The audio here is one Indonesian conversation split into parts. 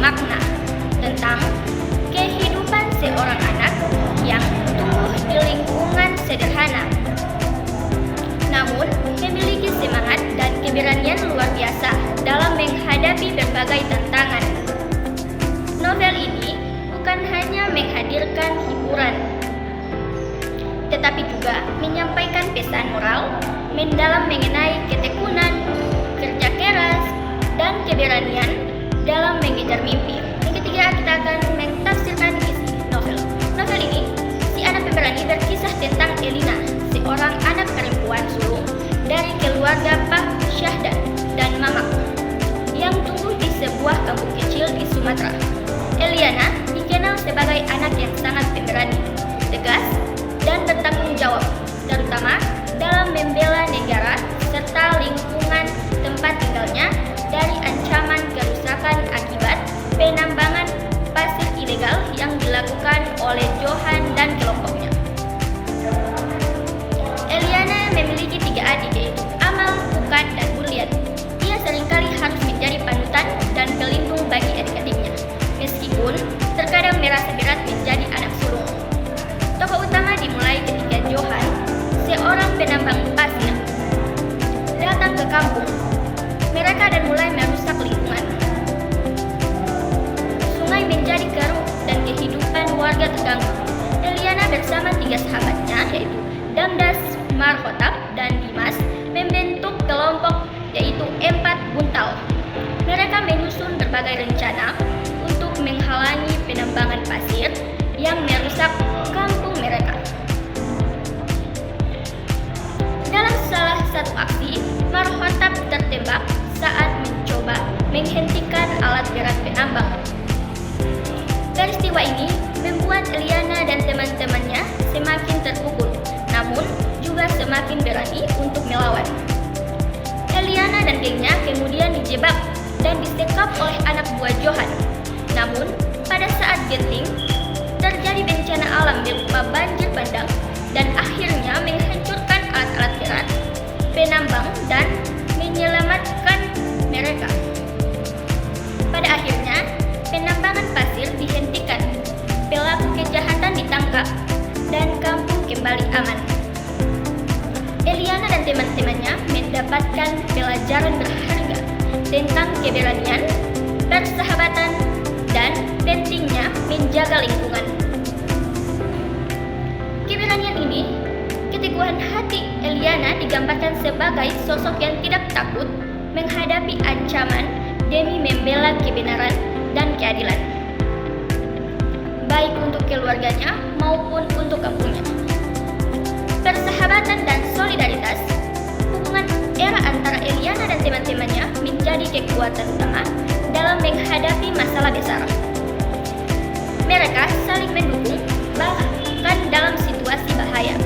bermakna tentang kehidupan seorang anak yang tumbuh di lingkungan sederhana, namun memiliki semangat dan keberanian luar biasa dalam menghadapi berbagai tantangan. Novel ini bukan hanya menghadirkan hiburan, tetapi juga menyampaikan pesan moral mendalam mengenai ketekunan, kerja keras, dan keberanian dalam mengejar mimpi. Yang ketiga, kita akan mentafsirkan isi novel. Novel ini, Si Anak Pemberani, berkisah tentang Elina, seorang anak perempuan sulung dari keluarga Pak Syahdan dan Mamak yang tumbuh di sebuah kampung kecil di Sumatera. Eliana dikenal sebagai anak yang sangat pemberani, tegas, dan bertanggung jawab, terutama dalam membela negara serta lingkungan tempat tinggalnya dari ancaman kerusakan akibat penambangan pasir ilegal yang dilakukan oleh Johan dan kelompoknya. Eliana memiliki 3 adik, yaitu Amal, Pukat, dan Burlian. Ia seringkali harus menjadi panutan dan pelindung bagi adik-adiknya, meskipun terkadang merasa berat menjadi anak sulung. Tokoh utama dimulai ketika Johan, seorang penambang pasir, datang ke kampung mereka dan mulai merusak lingkungan. Sungai menjadi keruh dan kehidupan warga terganggu. Eliana bersama 3 sahabatnya, yaitu Damdas, Marhotap, dan Dimas, membentuk kelompok yaitu 4 Buntal. Mereka menyusun berbagai rencana untuk menghalangi penambangan pasir yang merusak kampung mereka. Dalam salah satu aksi, Marhotap tertembak saat mencoba menghentikan alat berat penambang. Peristiwa ini membuat Eliana dan teman-temannya semakin terpukul, namun juga semakin berani untuk melawan. Eliana dan gengnya kemudian dijebak dan disekap oleh anak buah Johan. Namun, pada saat genting, terjadi bencana alam berupa banjir bandang dan akhirnya menghancurkan alat-alat berat penambang dan menyelamatkan mereka. Pada akhirnya, penambangan pasir dihentikan, pelaku kejahatan ditangkap, dan kampung kembali aman. Eliana dan teman-temannya mendapatkan pelajaran berharga tentang keberanian, persahabatan, dan pentingnya menjaga lingkungan. Keberanian ini, keteguhan hati Eliana digambarkan sebagai sosok yang tidak takut menghadapi ancaman demi membela kebenaran dan keadilan, baik untuk keluarganya maupun untuk kampungnya. Persahabatan dan solidaritas, hubungan erat antara Eliana dan teman-temannya menjadi kekuatan utama dalam menghadapi masalah besar. Mereka saling mendukung bahkan dalam situasi bahaya.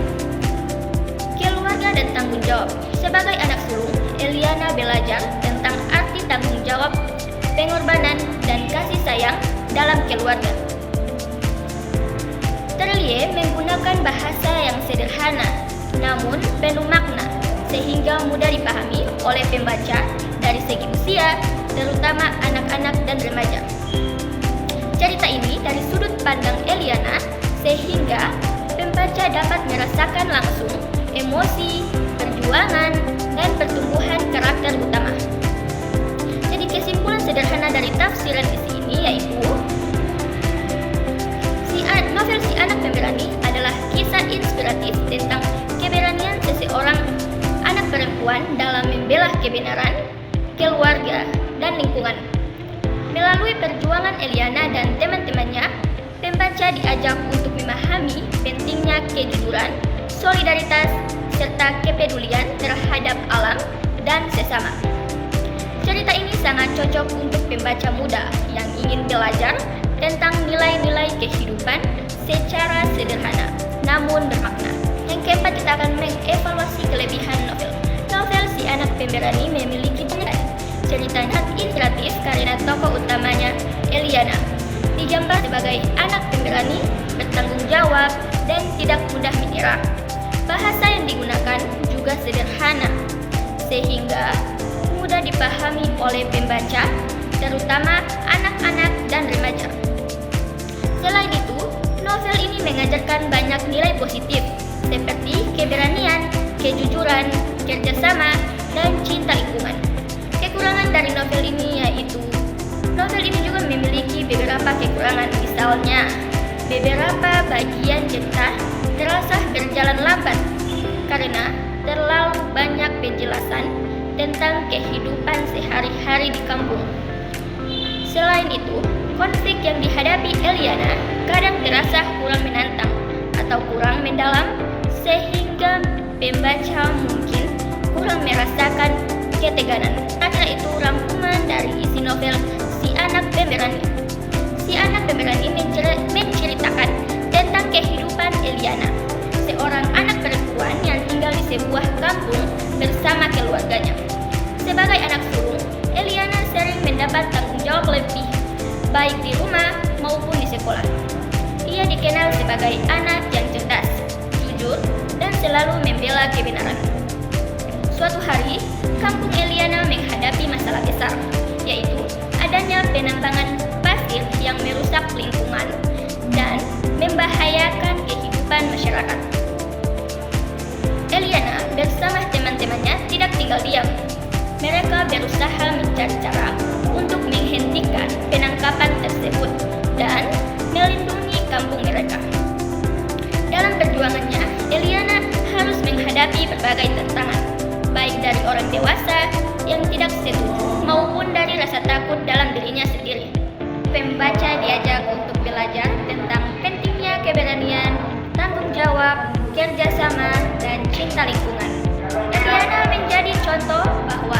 Keluarga dan tanggung jawab. Sebagai anak sulung, Eliana belajar tentang arti tanggung jawab, pengorbanan, dan kasih sayang dalam keluarga. Terlie menggunakan bahasa yang sederhana namun penuh makna sehingga mudah dipahami oleh pembaca dari segi usia, terutama anak-anak dan remaja. Cerita ini dari sudut pandang Eliana sehingga pembaca dapat merasakan langsung emosi, perjuangan, dan pertumbuhan karakter utama. Jadi kesimpulan sederhana dari tafsiran isi ini yaitu novel Si Anak Pemberani adalah kisah inspiratif tentang keberanian seseorang anak perempuan dalam membela kebenaran, keluarga, dan lingkungan. Melalui perjuangan Eliana dan teman-temannya, pembaca diajak untuk memahami pentingnya kejujuran, solidaritas, serta kepedulian terhadap alam dan sesama. Cerita ini sangat cocok untuk pembaca muda yang ingin belajar tentang nilai-nilai kehidupan secara sederhana namun bermakna. Yang keempat, kita akan mengevaluasi kelebihan novel. Novel Si Anak Pemberani memiliki ceritanya inspiratif karena tokoh utamanya Eliana digambar sebagai anak pemberani, bertanggung jawab, dan tidak mudah menyerah. Bahasa yang digunakan juga sederhana sehingga mudah dipahami oleh pembaca, terutama anak-anak banyak nilai positif seperti keberanian, kejujuran, kerjasama, dan cinta lingkungan. Kekurangan dari novel ini yaitu novel ini juga memiliki beberapa kekurangan, misalnya beberapa bagian cerita terasa berjalan lambat karena terlalu banyak penjelasan tentang kehidupan sehari-hari di kampung. Selain itu, konflik yang dihadapi Eliana kadang terasa kurang menantang atau kurang mendalam sehingga pembaca mungkin kurang merasakan ketegangan. Karena itu rangkuman dari isi novel Si Anak Pemberani. Si Anak Pemberani menceritakan tentang kehidupan Eliana, seorang anak perempuan yang tinggal di sebuah kampung bersama keluarganya. Sebagai anak sulung, Eliana sering mendapat tanggung jawab lebih, baik di rumah maupun di sekolah. Ia dikenal sebagai anak yang cerdas, jujur, dan selalu membela kebenaran. Suatu hari, kampung Eliana menghadapi masalah besar, yaitu adanya penambangan pasir yang merusak lingkungan dan membahayakan kehidupan masyarakat. Eliana bersama teman-temannya tidak tinggal diam. Mereka berusaha mencari cara untuk menghentikan penangkapan tersebut dan melindungi kampung mereka. Dalam perjuangannya, Eliana harus menghadapi berbagai tantangan, baik dari orang dewasa yang tidak setuju maupun dari rasa takut dalam dirinya sendiri. Pembaca diajak untuk belajar tentang pentingnya keberanian, tanggung jawab, kerjasama, dan cinta lingkungan. Eliana menjadi contoh bahwa